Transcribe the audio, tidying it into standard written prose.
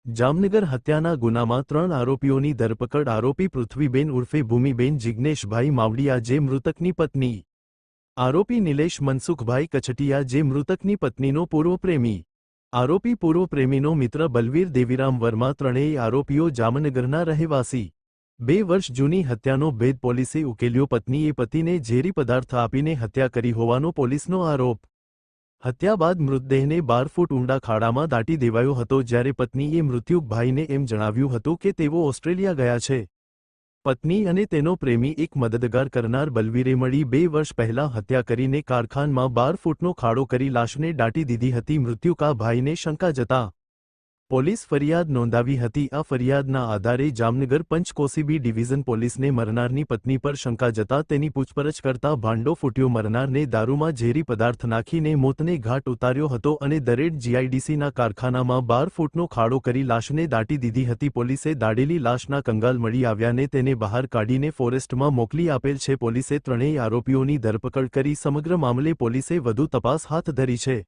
જામનગર હત્યાના ગુનામાં 3 આરોપીઓની ધરપકડ। આરોપી પૃથ્વીબેન ઉર્ફે ભૂમિબેન જિગ્નેશભાઈ માવડિયા જે મૃતકની પત્ની, આરોપી નિલેશ મનસુખભાઈ કછટિયા જે મૃતકની પત્નીનો પૂર્વ પ્રેમી, આરોપી પૂર્વ પ્રેમીનો મિત્ર બલવીર દેવીરામ વર્મા। ત્રણેય આરોપીઓ જામનગરના રહેવાસી। 2 વર્ષ જૂની હત્યાનો ભેદ પોલીસે ઉકેલ્યો। પત્નીએ પતિને ઝેરી પદાર્થ આપીને હત્યા કરી હોવાનો પોલીસનો આરોપ। હત્યા બાદ મૃતદેહને 12 ફૂટ ઊંડા ખાડામાં દાટી દેવાયો હતો, જ્યારે પત્નીએ મૃત્યુક ભાઈને એમ જણાવ્યું હતું કે તેઓ ઓસ્ટ્રેલિયા ગયા છે। પત્ની અને તેનો પ્રેમી એક મદદગાર કરનાર બલવીરે મળી 2 વર્ષ પહેલા હત્યા કરીને કારખાનમાં 12 ફૂટનો ખાડો કરી લાશને દાટી દીધી હતી। મૃત્યુકા ભાઈને શંકા જતા પોલીસ ફરિયાદ નોંધાવી હતી। આ ફરિયાદના આધારે જામનગર પંચકોશી ડિવિઝન પોલીસને મરનારની પત્ની પર શંકા જતા તેની પૂછપરછ કરતા ભાંડો ફૂટ્યો। મરનારને દારૂમાં ઝેરી પદાર્થ નાખીને મોતને ઘાટ ઉતાર્યો હતો અને દરેડ જીઆઈડીસીના કારખાનામાં 12 ફૂટનો ખાડો કરી લાશને દાટી દીધી હતી। પોલીસે દાડેલી લાશના કંગાલ મળી આવ્યાને તેને બહાર કાઢીને ફોરેસ્ટમાં મોકલી આપેલ છે। પોલીસે ત્રણેય આરોપીઓની ધરપકડ કરી સમગ્ર મામલે પોલીસે વધુ તપાસ હાથ ધરી છે।